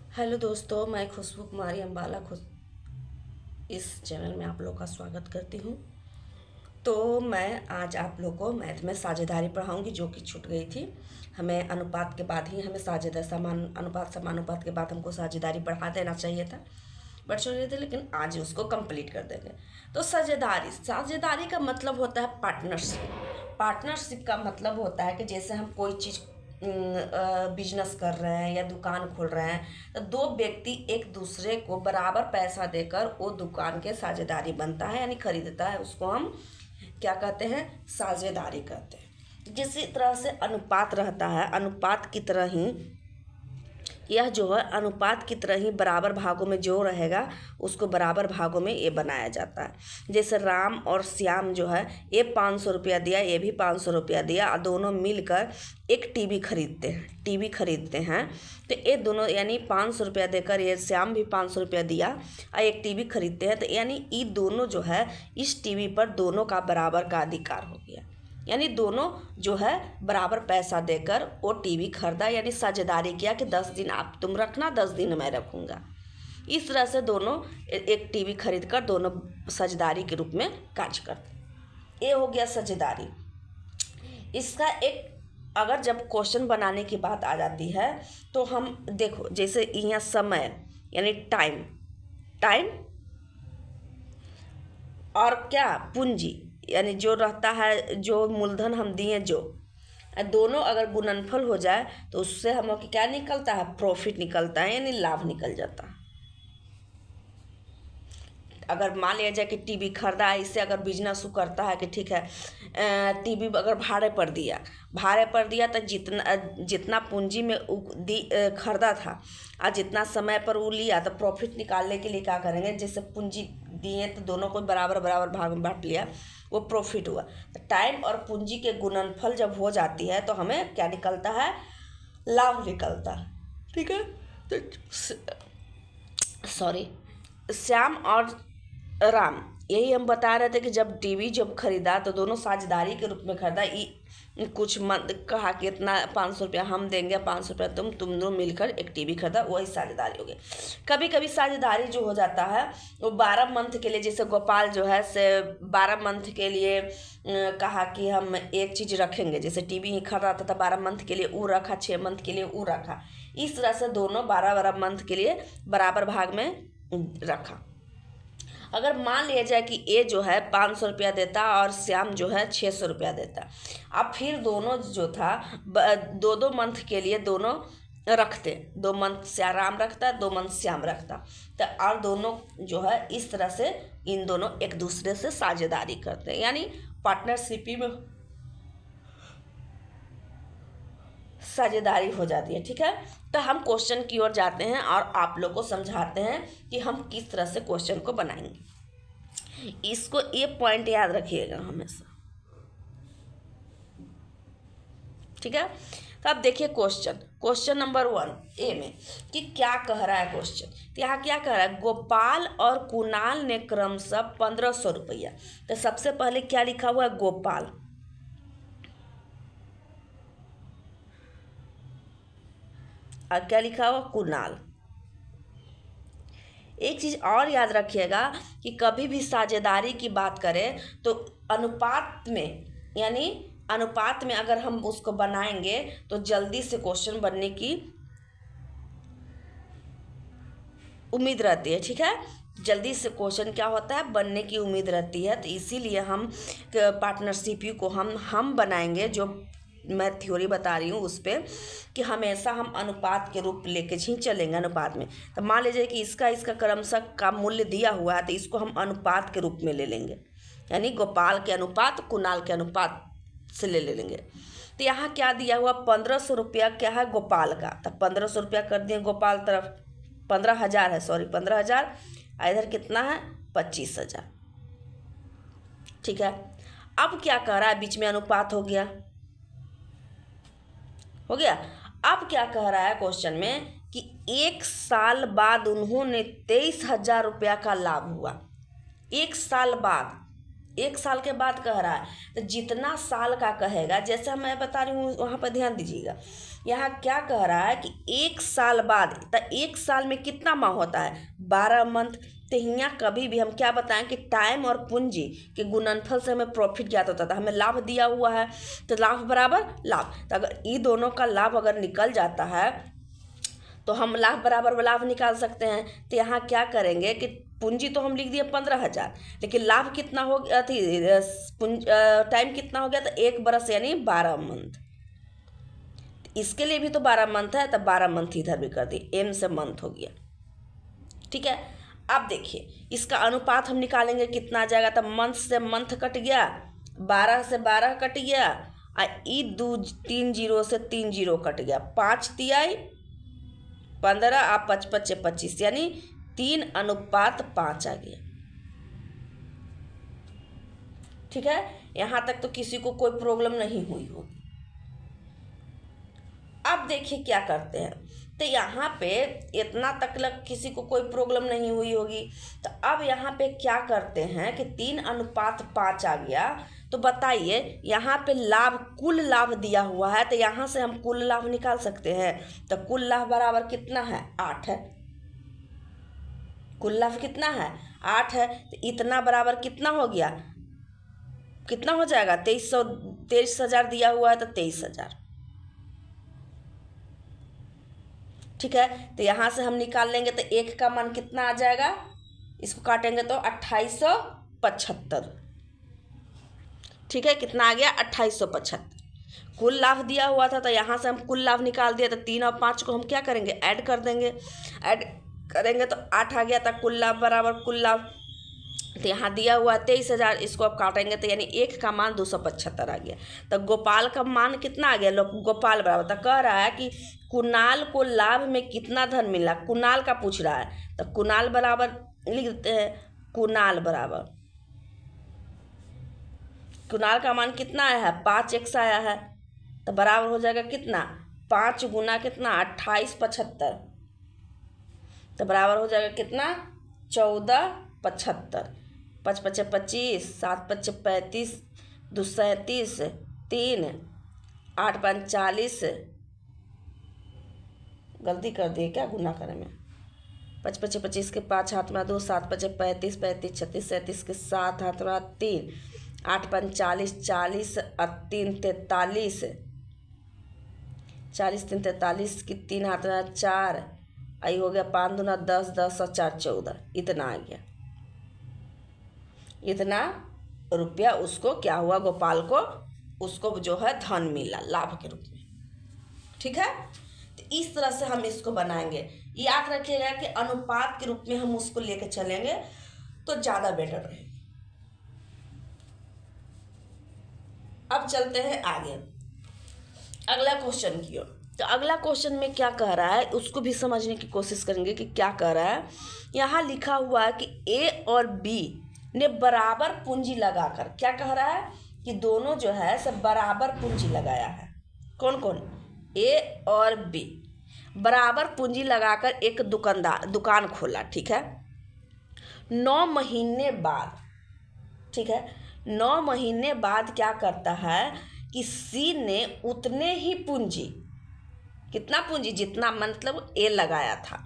Hello दोस्तों, मैं खुशबू कुमारी अम्बाला इस चैनल में आप लोग का स्वागत करती हूँ। तो मैं आज आप लोग को मैथ में साझेदारी पढ़ाऊँगी जो कि छूट गई थी। हमें अनुपात के बाद ही हमें समानुपात के बाद हमको साझेदारी पढ़ा देना चाहिए था, बट छूट गए थे, लेकिन आज उसको कंप्लीट कर देंगे। तो साझेदारी का मतलब होता है पार्टनरशिप। पार्टनरशिप का मतलब होता है कि जैसे हम कोई चीज़ बिजनेस कर रहे हैं या दुकान खोल रहे हैं, तो दो व्यक्ति एक दूसरे को बराबर पैसा देकर वो दुकान के साझेदारी बनता है, यानी खरीदता है। उसको हम क्या कहते हैं? साझेदारी कहते हैं। जिस तरह से अनुपात रहता है, अनुपात की तरह ही यह जो है अनुपात की तरह ही बराबर भागों में जो रहेगा उसको बराबर भागों में ये बनाया जाता है। जैसे राम और श्याम जो है, ये 500 रुपया दिया, ये भी 500 रुपया दिया, और दोनों मिलकर एक टीवी खरीदते हैं। तो ये दोनों यानी 500 रुपया देकर ये श्याम भी 500 रुपया दिया और एक टीवी खरीदते हैं। तो यानी ये दोनों जो है इस टीवी पर दोनों का बराबर का अधिकार हो गया, यानी दोनों जो है बराबर पैसा देकर वो टीवी खरीदा, यानी साझेदारी किया कि 10 दिन आप तुम रखना, 10 दिन मैं रखूँगा। इस तरह से दोनों एक टीवी खरीद कर दोनों साझेदारी के रूप में कार्य करते। ये हो गया साझेदारी। इसका एक अगर जब क्वेश्चन बनाने की बात आ जाती है तो हम देखो, जैसे यहाँ समय यानी टाइम और क्या पूंजी, यानी जो रहता है, जो मूलधन हम दिए, जो दोनों अगर गुणनफल हो जाए तो उससे हम क्या निकलता है? प्रॉफिट निकलता है, यानी लाभ निकल जाता है। अगर मान लिया जाए कि टीवी खरीदा है, इससे अगर बिजनेस करता है कि ठीक है, टीवी अगर भाड़े पर दिया तो जितना पूंजी में खरीदा था और जितना समय पर वो लिया, तो प्रॉफिट निकालने के लिए क्या करेंगे? जैसे पूंजी दिए तो दोनों को बराबर बराबर भाग में बांट लिया, वो प्रॉफिट हुआ। तो टाइम और पूंजी के गुणनफल जब हो जाती है तो हमें क्या निकलता है? लाभ निकलता है। ठीक है। तो सॉरी, श्याम और राम, यही हम बता रहे थे कि जब खरीदा तो दोनों साझेदारी के रूप में खरीदा। कुछ कहा कि इतना 500 रुपया हम देंगे, 500 रुपया तुम दोनों मिलकर एक टीवी खरीदा, वही साझेदारी हो गई। कभी कभी साझेदारी जो हो जाता है वो 12 मंथ के लिए, जैसे गोपाल जो है से 12 मंथ के लिए कहा कि हम एक चीज़ रखेंगे। जैसे टीवी ही खरीदा था 12 मंथ के लिए वो रखा, 6 मंथ के लिए वो रखा। इस तरह से दोनों 12 मंथ के लिए बराबर भाग में रखा। अगर मान लिया जाए कि ए जो है 500 रुपया देता और श्याम जो है 600 रुपया देता, अब फिर दोनों जो था 2 मंथ के लिए दोनों रखते, 2 मंथ राम रखता, 2 मंथ श्याम रखता। तो और दोनों जो है इस तरह से इन दोनों एक दूसरे से साझेदारी करते हैं, यानी पार्टनरशिप में साझेदारी हो जाती है। ठीक है। तो हम क्वेश्चन की ओर जाते हैं और आप लोग को समझाते हैं कि हम किस तरह से क्वेश्चन को बनाएंगे। इसको ये पॉइंट याद रखिएगा हमेशा। ठीक है। तो अब देखिए क्वेश्चन नंबर 1 ए में कि क्या कह रहा है क्वेश्चन। तो यहाँ क्या कह रहा है? गोपाल और कुणाल ने क्रमशः 1500 रुपया। तो सबसे पहले क्या लिखा हुआ है? गोपाल। और क्या लिखा हुआ? कुणाल। एक चीज़ और याद रखिएगा कि कभी भी साझेदारी की बात करें तो अनुपात में, यानी अनुपात में अगर हम उसको बनाएंगे तो जल्दी से क्वेश्चन बनने की उम्मीद रहती है। ठीक है। जल्दी से क्वेश्चन क्या होता है? बनने की उम्मीद रहती है। तो इसीलिए हम पार्टनरशिप को हम बनाएंगे, जो मैं थ्योरी बता रही हूँ उस पर, कि हमेशा हम अनुपात के रूप लेके ही चलेंगे। अनुपात में तो मान लीजिए कि इसका क्रमशः का मूल्य दिया हुआ है, तो इसको हम अनुपात के रूप में ले लेंगे, यानी गोपाल के अनुपात कुणाल के अनुपात से ले लेंगे। तो यहाँ क्या दिया हुआ? 1500 रुपया क्या है? गोपाल का। तो 1500 रुपया कर दिए गोपाल तरफ, 15,000 है, सॉरी 15,000। इधर कितना है? 25,000। ठीक है। अब क्या कह रहा है? बीच में अनुपात हो गया। अब क्या कह रहा है क्वेश्चन में कि 1 साल बाद उन्होंने 23,000 रुपया का लाभ हुआ। 1 साल बाद 1 साल के बाद कह रहा है तो जितना साल का कहेगा, जैसे मैं बता रही हूँ वहाँ पर ध्यान दीजिएगा। यहाँ क्या कह रहा है कि 1 साल बाद, तो 1 साल में कितना माह होता है? 12 मंथ। तो यहाँ कभी भी हम क्या बताएं कि टाइम और पूंजी के गुणनफल से हमें प्रॉफिट ज्ञात होता था। हमें लाभ दिया हुआ है तो लाभ बराबर लाभ, तो अगर ये दोनों का लाभ अगर निकल जाता है तो हम लाभ बराबर लाभ निकाल सकते हैं। तो यहाँ क्या करेंगे कि पूंजी तो हम लिख दिए 15,000, लेकिन लाभ कितना हो गया थी, टाइम कितना हो गया? तो 1 बरस यानी 12 मंथ। इसके लिए भी तो 12 मंथ है, तो 12 मंथ इधर भी कर दी, एम से मंथ हो गया। ठीक है, अब देखिए इसका अनुपात हम निकालेंगे, कितना आ जाएगा? तो मंथ से मंथ कट गया, 12 से 12 कट गया, और ई 3 जीरो से 3 जीरो कट गया, 5 तिहाई 15, आप 5 5 25, यानी 3:5 आ गया। ठीक है, यहाँ तक तो किसी को कोई प्रॉब्लम नहीं हुई होगी। अब देखिए क्या करते हैं, तो यहाँ पे इतना तक किसी को कोई प्रॉब्लम नहीं हुई होगी। तो अब यहाँ पे क्या करते हैं कि 3:5 आ गया। तो बताइए यहाँ पे लाभ, कुल लाभ दिया हुआ है, तो यहाँ से हम कुल लाभ निकाल सकते हैं। तो कुल लाभ बराबर कितना है? 8 है। कुल लाभ कितना है? 8 है। तो इतना बराबर कितना हो गया? कितना हो जाएगा? 23,000 दिया हुआ है तो 23,000। ठीक है, तो यहाँ से हम निकाल लेंगे तो 1 का मान कितना आ जाएगा? इसको काटेंगे तो 2875। ठीक है, कितना आ गया? 2875। कुल लाभ दिया हुआ था तो यहाँ से हम कुल लाभ निकाल दिया, तो 3 और 5 को हम क्या करेंगे? ऐड कर देंगे। ऐड करेंगे तो 8 आ गया था कुल लाभ बराबर कुल लाभ। तो यहाँ दिया हुआ 23,000, इसको अब काटेंगे तो यानी 1 का मान 275 आ गया। तो गोपाल का मान कितना आ गया? गोपाल बराबर, तो कह रहा है कि कुणाल को लाभ में कितना धन मिला, कुणाल का पूछ रहा है। तो कुणाल बराबर लिख देते हैं, कुणाल बराबर, कुणाल का मान कितना आया है? 5x आया है, तो बराबर हो जाएगा कितना? 5 गुना कितना? 2875, तो बराबर हो जाएगा कितना? 1475। 5 5 25, 7 5 35, 2 37, 3 8 5 40, गलती कर दिए क्या गुना करे में? 5 5 25 के 5 हाथ में 2, 7 5 35, 35 36 37 के 7 हाथ में 3, 8 5 40, 40 और 3 43, 40 3 43 की 3 हाथ में 4, आई हो गया 5 दूना 10, 10 और 4 14, इतना आ गया। इतना रुपया उसको क्या हुआ? गोपाल को, उसको जो है धन मिला लाभ के रूप में। ठीक है, तो इस तरह से हम इसको बनाएंगे। याद रखिएगा कि अनुपात के रूप में हम उसको लेके चलेंगे तो ज़्यादा बेटर रहेगा। अब चलते हैं आगे अगला क्वेश्चन की ओर। तो अगला क्वेश्चन में क्या कह रहा है उसको भी समझने की कोशिश करेंगे कि क्या कह रहा है। यहाँ लिखा हुआ है कि ए और बी ने बराबर पूंजी लगाकर, क्या कह रहा है कि दोनों जो है सब बराबर पूंजी लगाया है। कौन कौन? ए और बी बराबर पूंजी लगाकर एक दुकान खोला। ठीक है, 9 महीने बाद, ठीक है, 9 महीने बाद क्या करता है कि सी ने उतने ही पूंजी, कितना पूंजी? जितना मतलब ए लगाया था।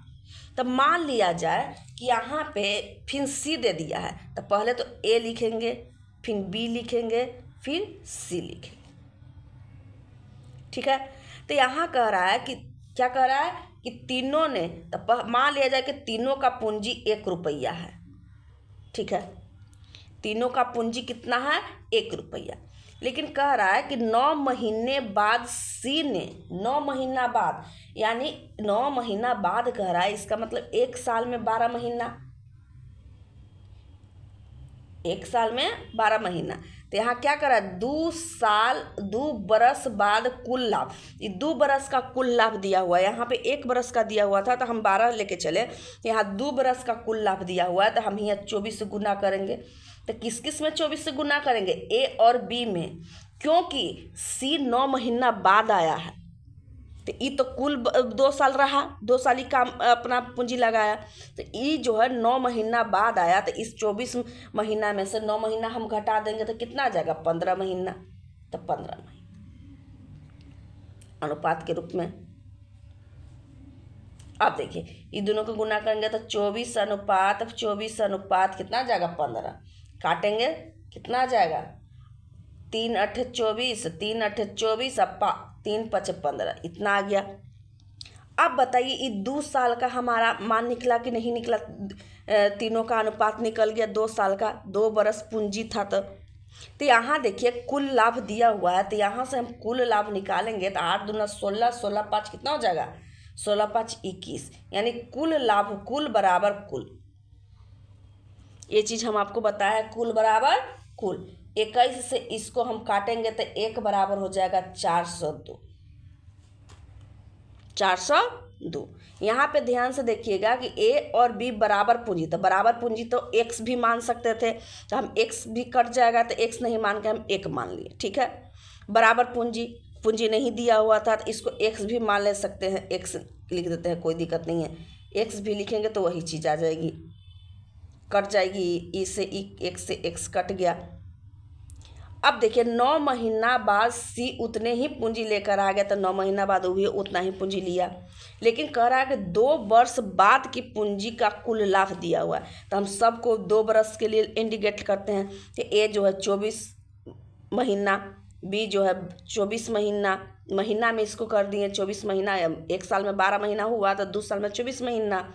तब मान लिया जाए कि यहाँ पे फिर सी दे दिया है, तो पहले तो ए लिखेंगे, फिर बी लिखेंगे, फिर सी लिखेंगे। ठीक है, तो यहाँ कह रहा है कि क्या कह रहा है कि तीनों ने, तो मान लिया जाए कि तीनों का पूंजी 1 रुपया है। ठीक है, तीनों का पूंजी कितना है? 1 रुपया। लेकिन कह रहा है कि 9 महीने बाद सी ने, 9 महीना बाद यानी 9 महीना बाद कह रहा है, इसका मतलब 1 साल में 12 महीना, 1 साल में 12 महीना। तो यहाँ क्या कर रहा है? 2 बरस बाद कुल लाभ, ये 2 बरस का कुल लाभ दिया हुआ है। यहाँ पे 1 बरस का दिया हुआ था तो हम 12 लेके चले, यहाँ 2 बरस का कुल लाभ दिया हुआ है तो हम यहाँ 24 से गुना करेंगे। तो किस किस में 24 से गुना करेंगे? ए और बी में, क्योंकि सी 9 महीना बाद आया है। तो ये तो कुल 2 साल रहा, 2 साल ही काम अपना पूंजी लगाया। तो ये जो है 9 महीना बाद आया, तो इस 24 महीना में से 9 महीना हम घटा देंगे तो कितना आ जाएगा? 15 महीना। तो 15 महीना अनुपात के रूप में। अब देखिए ये दोनों को गुना करेंगे तो 24 अनुपात, अब 24 अनुपात कितना आ जाएगा? 15। काटेंगे कितना आ जाएगा? 3 अठे 24, 3 अठे 24, अब 3 पचे 15, इतना आ गया। अब बताइए ये 2 साल का हमारा मान निकला कि नहीं निकला? तीनों का अनुपात निकल गया 2 साल का, 2 बरस पूंजी था। तो यहाँ देखिए कुल लाभ दिया हुआ है, तो यहाँ से हम कुल लाभ निकालेंगे तो 8 दूना 16, 16 5 कितना हो जाएगा? 16 5 21, यानी कुल लाभ, कुल बराबर कुल। ये चीज़ हम आपको बताया, कुल बराबर कुल। 21 से इसको हम काटेंगे तो 1 बराबर हो जाएगा 402। 402। यहाँ पे ध्यान से देखिएगा कि ए और बी बराबर पूंजी, तो बराबर पूंजी तो एक्स भी मान सकते थे, तो हम एक्स भी कट जाएगा तो एक्स नहीं मान के हम 1 मान लिए, ठीक है। बराबर पूंजी, पूंजी नहीं दिया हुआ था तो इसको एक्स भी मान ले सकते हैं, एक्स लिख देते हैं, कोई दिक्कत नहीं है। एक्स भी लिखेंगे तो वही चीज़ आ जाएगी, कट जाएगी, ई से ई, एक्स से एक्स कट गया। अब देखिए 9 महीना बाद सी उतने ही पूंजी लेकर आ गया, तो 9 महीना बाद वो भी उतना ही पूंजी लिया, लेकिन कह रहा है कि 2 वर्ष बाद की पूंजी का कुल लाभ दिया हुआ है। तो हम सबको 2 वर्ष के लिए इंडिकेट करते हैं। तो ए जो है 24 महीना, बी जो है 24 महीना, महीना में इसको कर दिए 24 महीना। 1 साल में 12 महीना हुआ तो 2 साल में 24 महीना।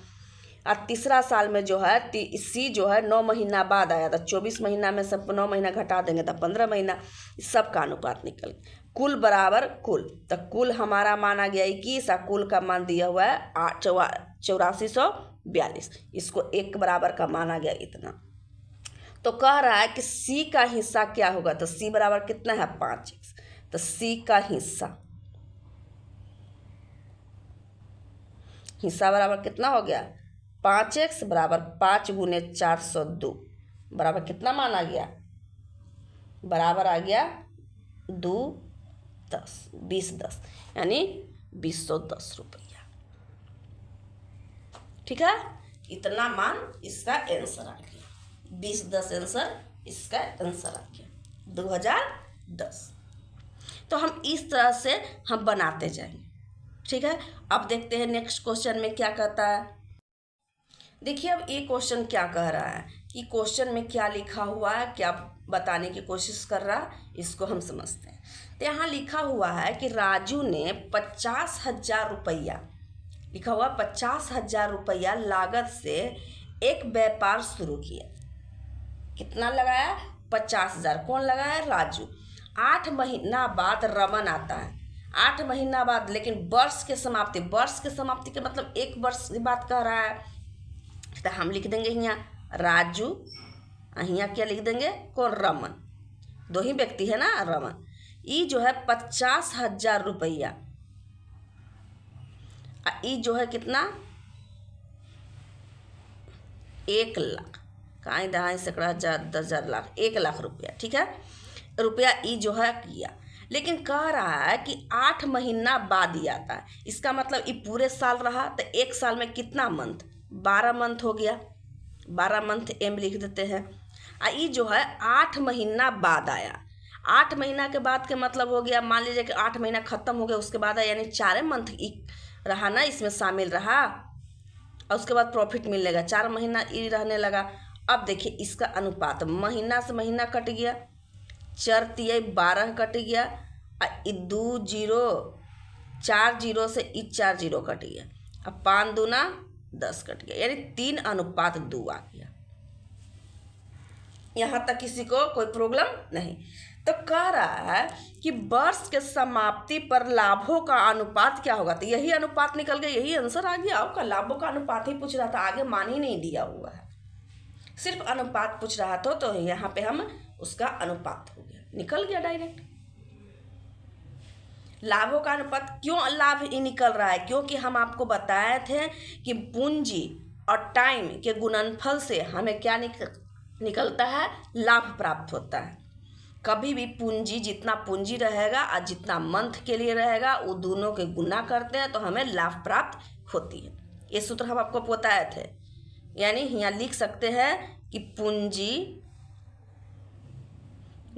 और तीसरा साल में जो है सी जो है 9 महीना बाद आया, तो 24 महीना में सब 9 महीना घटा देंगे तो 15 महीना। इस सब का अनुपात निकल कुल बराबर कुल। तो कुल हमारा माना गया 21, और कुल का मान दिया हुआ है 8442। इसको 1 बराबर का माना गया इतना। तो कह रहा है कि सी का हिस्सा क्या होगा? तो सी बराबर कितना है? 5x। तो सी का हिस्सा बराबर कितना हो गया? 5x बराबर 5 गुने 402 बराबर कितना माना गया? बराबर आ गया 2 10 20 10, यानी 2010 रुपया, ठीक है। इतना मान इसका आंसर आ गया, 2010 आंसर इसका आंसर आ गया 2010। तो हम इस तरह से हम बनाते जाएंगे, ठीक है। अब देखते हैं नेक्स्ट क्वेश्चन में क्या कहता है। देखिए अब ये क्वेश्चन क्या कह रहा है कि क्वेश्चन में क्या लिखा हुआ है, क्या बताने की कोशिश कर रहा है, इसको हम समझते हैं। तो यहाँ लिखा हुआ है कि राजू ने 50,000 रुपया, लिखा हुआ 50,000 रुपया लागत से एक व्यापार शुरू किया। कितना लगाया? 50,000। कौन लगाया? राजू। 8 महीना बाद रमन आता है, 8 महीना बाद, लेकिन वर्ष के समाप्ति, वर्ष के समाप्ति के मतलब 1 वर्ष की बात कह रहा है। तो हम लिख देंगे यहाँ राजू, यहाँ क्या लिख देंगे? कौन? रमन। 2 ही व्यक्ति है ना, रमन। ये जो है 50,000 रुपया, ये जो है कितना? 1 लाख, कहाँ दहाई सैकड़ा हजार 10,000 लाख, 1 लाख रुपया, ठीक है। रुपया ये जो है किया, लेकिन कह रहा है कि 8 महीना बाद ही आता है। इसका मतलब ये पूरे साल रहा, तो 1 साल में कितना मंथ? 12 मंथ हो गया, 12 मंथ एम लिख देते हैं। ये जो है 8 महीना बाद आया। 8 महीना के बाद के मतलब हो गया, मान लीजिए कि 8 महीना खत्म हो गया, उसके बाद आया, यानी 4 मंथ रहा ना, इसमें शामिल रहा, और उसके बाद प्रॉफिट मिलेगा। 4 महीना ये रहने लगा। अब देखिए इसका अनुपात, महीना से महीना कट गया, 4 तिया 12 कट गया, 2 0 4 0 से 4 0 कट गया, अब 5 दूना 10 कट गया, यानी 3:2 आ गया। यहाँ तक किसी को कोई प्रॉब्लम नहीं। तो कह रहा है कि वर्ष के समाप्ति पर लाभों का अनुपात क्या होगा? तो यही अनुपात निकल गया, यही आंसर आ गया आपका। लाभों का अनुपात ही पूछ रहा था, आगे मान ही नहीं दिया हुआ है, सिर्फ अनुपात पूछ रहा था। तो यहाँ पे हम उसका अनुपात हो गया, निकल गया डायरेक्ट। लाभों का अनुपात क्यों लाभ ही निकल रहा है? क्योंकि हम आपको बताए थे कि पूंजी और टाइम के गुणनफल से हमें क्या निकलता है? लाभ प्राप्त होता है। कभी भी पूंजी, जितना पूंजी रहेगा और जितना मंथ के लिए रहेगा वो दोनों के गुना करते हैं तो हमें लाभ प्राप्त होती है। ये सूत्र हम आपको बताए थे। यानी यहाँ लिख सकते हैं कि पूंजी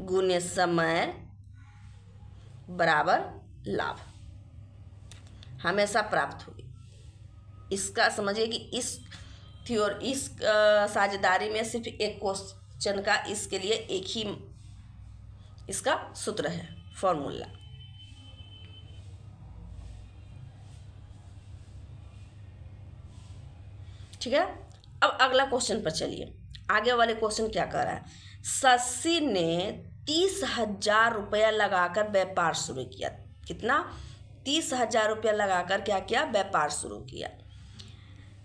गुने समय बराबर लाभ हमेशा प्राप्त होगी। इसका समझिए कि इस साझेदारी में सिर्फ एक क्वेश्चन का इसके लिए एक ही इसका सूत्र है, फॉर्मूला। ठीक है, अब अगला क्वेश्चन पर चलिए। आगे वाले क्वेश्चन क्या कर रहा है? शशि ने 30,000 रुपया लगाकर व्यापार शुरू किया। कितना? 30,000 रुपया लगाकर क्या किया? व्यापार शुरू किया।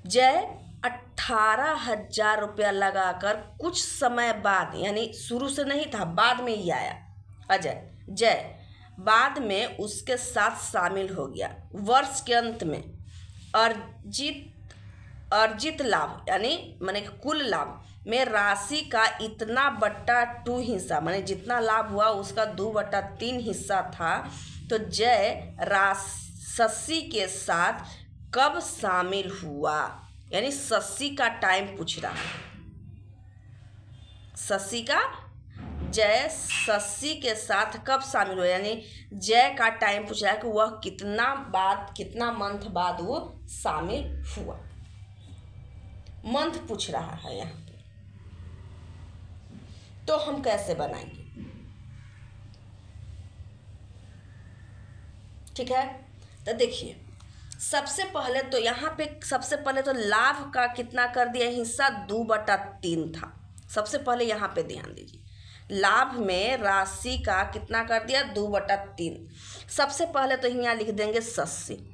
जय 18,000 रुपया लगाकर कुछ समय बाद, यानी शुरू से नहीं था, बाद में ही आया जय बाद में उसके साथ शामिल हो गया। वर्ष के अंत में अर्जित लाभ यानी माने कुल लाभ में राशि का इतना बट्टा 2 हिस्सा, माने जितना लाभ हुआ उसका 2/3 हिस्सा था। तो जय शशि के साथ कब शामिल हुआ? यानी शशि का टाइम पूछ रहा है। जय शशि के साथ कब शामिल हुआ, यानी जय का टाइम पूछ रहा है कि वह कितना मंथ बाद वो शामिल हुआ। मंथ पूछ रहा है यहाँ पे, तो हम कैसे बनाएंगे? ठीक है, तो देखिए सबसे पहले तो लाभ का कितना कर दिया हिस्सा? 2/3 था। सबसे पहले यहाँ पे ध्यान दीजिए, लाभ में राशि का कितना कर दिया? 2/3। सबसे पहले तो यहाँ लिख देंगे शशि।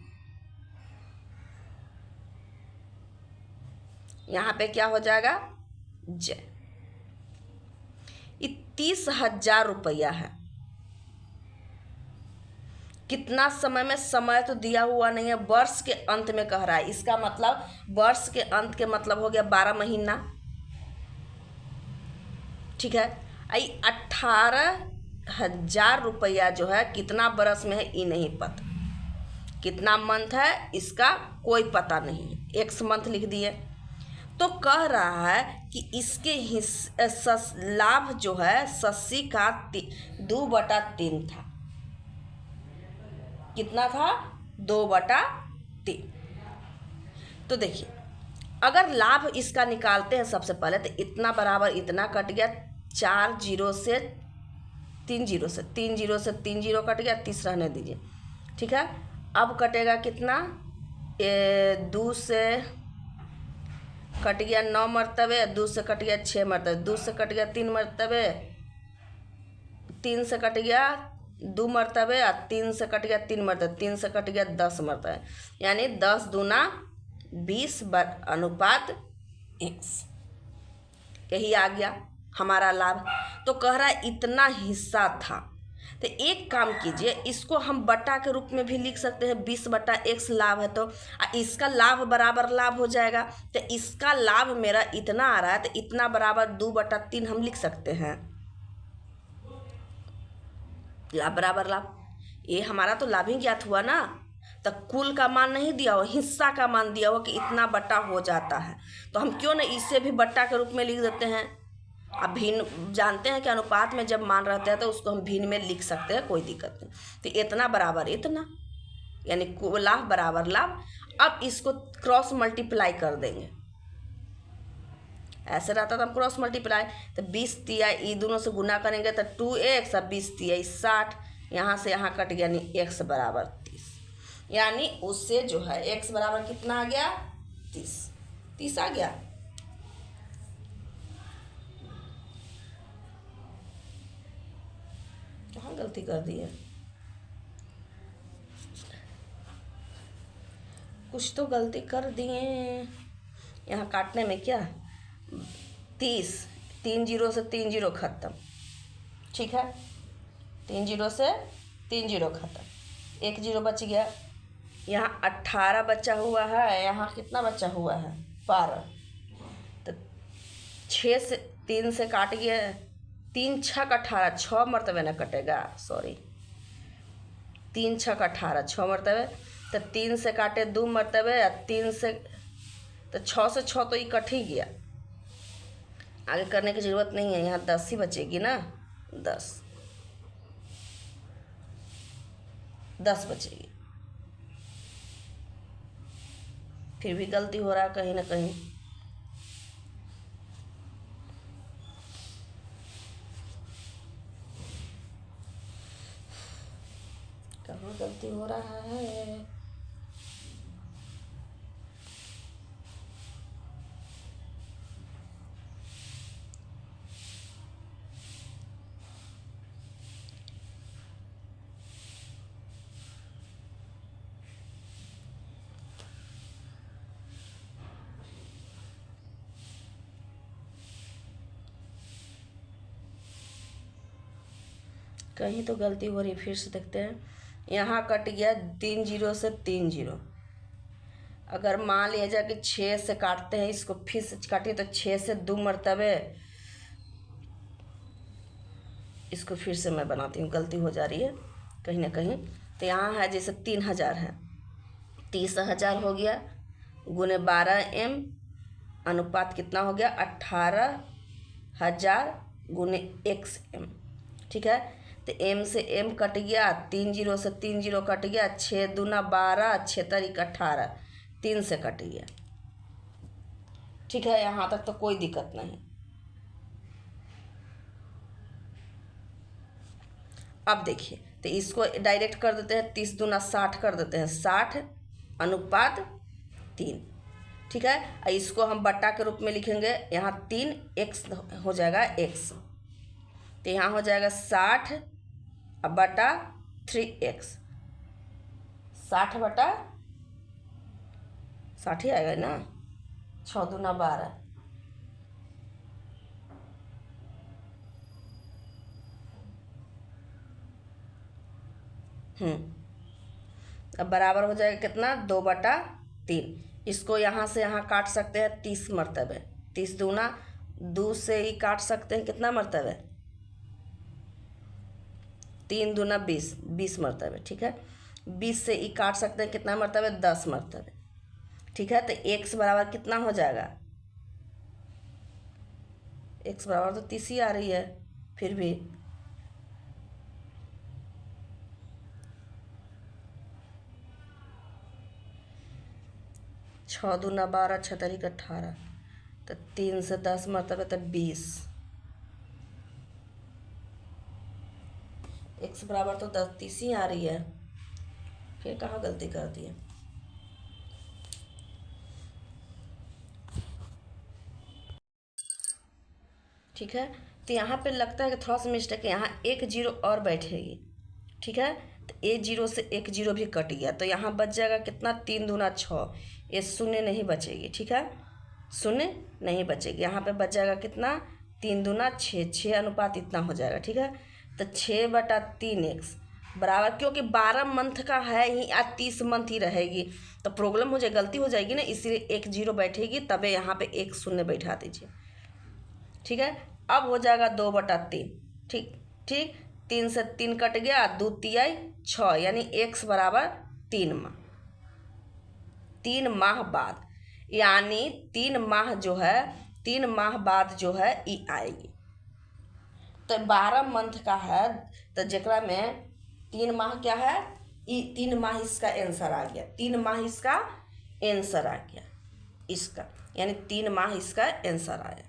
यहाँ पे क्या हो जाएगा? जय। 30,000 रुपया है। कितना समय में? समय तो दिया हुआ नहीं है, वर्ष के अंत में कह रहा है। इसका मतलब वर्ष के अंत के मतलब हो गया 12 महीना। ठीक है, 18,000 रुपया जो है कितना बरस में है ये नहीं पता। कितना मंथ है इसका कोई पता नहीं है, एक्स मंथ लिख दिए। तो कह रहा है कि इसके लाभ जो है शशि का 2/3 था। कितना था? 2/3। तो देखिए अगर लाभ इसका निकालते हैं सबसे पहले, तो इतना बराबर इतना कट गया, 4 0 से 3 0 से 3 0 से 3 0 कट गया, 30 रहने दीजिए। ठीक है, अब कटेगा कितना? 2 से कट गया 9 मरतबे, 2 से कट गया 6 मरतबे, 2 से कट गया 3 मरतबे, 3 से कट गया 2 मरतबे, और 3 से कट गया 3 मरतबे, 3 से कट गया 10 मरतबे, यानी 10 दूना 20 अनुपात x। यही आ गया हमारा लाभ। तो कह रहा है इतना हिस्सा था। तो एक काम कीजिए, इसको हम बटा के रूप में भी लिख सकते हैं। 20/x लाभ है तो इसका लाभ बराबर लाभ हो जाएगा। तो इसका लाभ मेरा इतना आ रहा है, तो इतना बराबर 2/3 हम लिख सकते हैं। लाभ बराबर लाभ, ये हमारा तो लाभ ही ज्ञात हुआ ना। तो कुल का मान नहीं दिया हो, हिस्सा का मान दिया हो कि इतना बटा हो जाता है। तो हम क्यों ना इसे भी बट्टा के रूप में लिख देते हैं। अब भिन्न जानते हैं कि अनुपात में जब मान रहते हैं तो उसको हम भिन्न में लिख सकते हैं, कोई दिक्कत नहीं। तो इतना बराबर इतना, यानी लाभ बराबर लाभ। अब इसको क्रॉस मल्टीप्लाई कर देंगे। ऐसे रहता था हम क्रॉस मल्टीप्लाई, तो 20 तिया ये दोनों से गुना करेंगे तो 2x, और 20 तिया 60, यहाँ से यहाँ कट गया, यानी x बराबर 30। यानी उससे जो है x बराबर कितना आ गया? 30 आ गया। कहाँ गलती कर दी है? कुछ तो गलती कर दिए यहाँ काटने में। क्या 30, 3 0 से 3 0 खत्म। ठीक है, 3 0 से 3 0 खत्म, 1 0 बच गया। यहाँ 18 बचा हुआ है, यहाँ कितना बचा हुआ है? 12। तो 6 से 3 से काट गया तीन छक 18, 6 मरतबे ना कटेगा, सॉरी, 3 छक 18, 6 मरतबे। तो 3 से काटे 2 मरतबे या 3 से, तो 6 से 6 तो ये कट ही गया, आगे करने की ज़रूरत नहीं है। यहाँ 10 ही बचेगी ना, 10 बचेगी। फिर भी गलती हो रहा है कहीं ना कहीं। कहाँ गलती हो रहा है? कहीं तो गलती हो रही, फिर से देखते हैं। यहाँ कट गया 3 जीरो से 3 जीरो। अगर मान लिया जाए कि 6 से काटते हैं, इसको फिर से काटिए तो 6 से 2 मरतबे, इसको फिर से मैं बनाती हूँ, गलती हो जा रही है कहीं ना कहीं। तो यहाँ है जैसे 3000 है, 30,000 हो गया गुने 12m, अनुपात कितना हो गया 18,000 गुने xm, ठीक है। तो m से m कट गया, 3 जीरो से 3 जीरो कट गया, 6 दूना 12, 6 तारीख 18, 3 से कट गया, ठीक है। यहाँ तक तो कोई दिक्कत नहीं। अब देखिए, तो इसको डायरेक्ट कर देते हैं, 30 दूना 60 कर देते हैं, 60 अनुपात 3, ठीक है। और इसको हम बट्टा के रूप में लिखेंगे, यहाँ 3x हो जाएगा x, तो यहाँ हो जाएगा 60 बटा 3x, 60 बटा 60 ही आएगा ना, 6 दूना 12, अब बराबर हो जाएगा कितना 2/3। इसको यहाँ से यहाँ काट सकते हैं 30 मरतबे, 30 दूना 2 से ही काट सकते हैं कितना मरतबे, 3 दूना 20, 20 मरतबे, ठीक है। 20 से ही काट सकते हैं कितना मरतबे, 10 मरतबे, ठीक है। तो x बराबर कितना हो जाएगा, x बराबर तो 30 ही आ रही है, फिर भी 6 दूना 12, 6 तारीख 18, तो 3 से 10 मरतबे तो 20, x बराबर तो 30 ही आ रही है, फिर कहाँ गलती कर दी है। ठीक है, तो यहाँ पे लगता है कि थोड़ा सा मिस्टेक है, यहाँ 1 जीरो और बैठेगी, ठीक है। तो 1 जीरो से 1 जीरो भी कट गया, तो यहाँ बच जाएगा कितना 3 दूना 6, ये शून्य नहीं बचेगी, ठीक है, शून्य नहीं बचेगी। यहाँ पे बच जाएगा कितना 3 दूना 6, 6 अनुपात इतना हो जाएगा, ठीक है। तो 6/3x बराबर, क्योंकि 12 मंथ का है ही, आज 30 मंथ ही रहेगी, तो प्रॉब्लम हो जाएगी, गलती हो जाएगी ना, इसीलिए 1 जीरो बैठेगी, तबे यहाँ पे 1 शून्य बैठा दीजिए, ठीक है। अब हो जाएगा 2/3, ठीक ठीक, 3 से 3 कट गया, 2 तिया 6, यानी x बराबर 3 माह, 3 माह बाद, यानी 3 माह जो है, 3 माह बाद जो है ये आएगी। तो 12 मंथ का है, तो जरा में 3 माह क्या है, 3 माह इसका आंसर आ गया, 3 माह इसका आंसर आ गया, इसका यानी 3 माह इसका आंसर आया।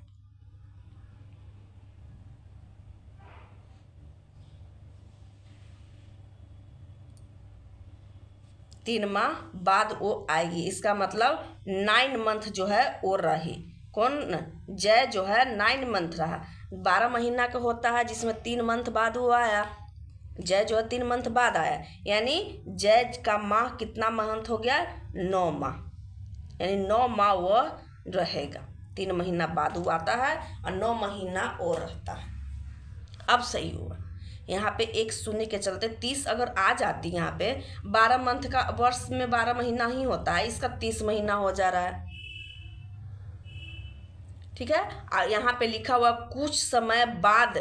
तीन माह बाद वो आएगी, इसका मतलब 9 मंथ जो है वो रही, कौन जय जो है 9 मंथ रहा, 12 महीना का होता है जिसमें 3 मंथ बाद वो आया, जय जो है 3 मंथ बाद आया, यानी जय का माह कितना मंथ हो गया 9 माह, यानी 9 माह वो रहेगा, 3 महीना बाद वो आता है और 9 महीना वो रहता है। अब सही हुआ, यहाँ पे 1 शून्य के चलते 30 अगर आ जाती, यहाँ पे 12 मंथ का, वर्ष में 12 महीना ही होता है, इसका 30 महीना हो जा रहा है, ठीक है। और यहाँ पे लिखा हुआ कुछ समय बाद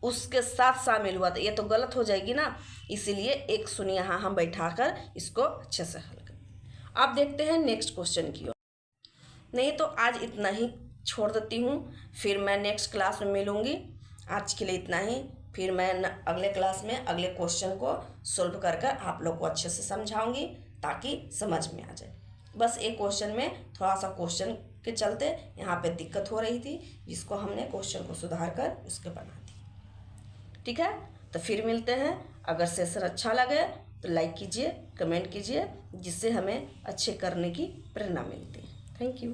उसके साथ शामिल हुआ था, ये तो गलत हो जाएगी ना। इसीलिए एक सुनिए यहाँ हम बैठाकर इसको अच्छे से हल करें। अब देखते हैं नेक्स्ट क्वेश्चन की ओर। नहीं तो आज इतना ही छोड़ देती हूँ, फिर मैं नेक्स्ट क्लास में मिलूँगी। आज के लिए इतना ही, फिर मैं अगले क्लास में अगले क्वेश्चन को सोल्व कर कर आप लोग को अच्छे से समझाऊंगी ताकि समझ में आ जाए। बस एक क्वेश्चन में थोड़ा सा क्वेश्चन के चलते यहाँ पे दिक्कत हो रही थी, जिसको हमने क्वेश्चन को सुधार कर उसके बना दी। ठीक है, तो फिर मिलते हैं। अगर सेशन अच्छा लगे तो लाइक कीजिए, कमेंट कीजिए, जिससे हमें अच्छे करने की प्रेरणा मिलती है। Thank you.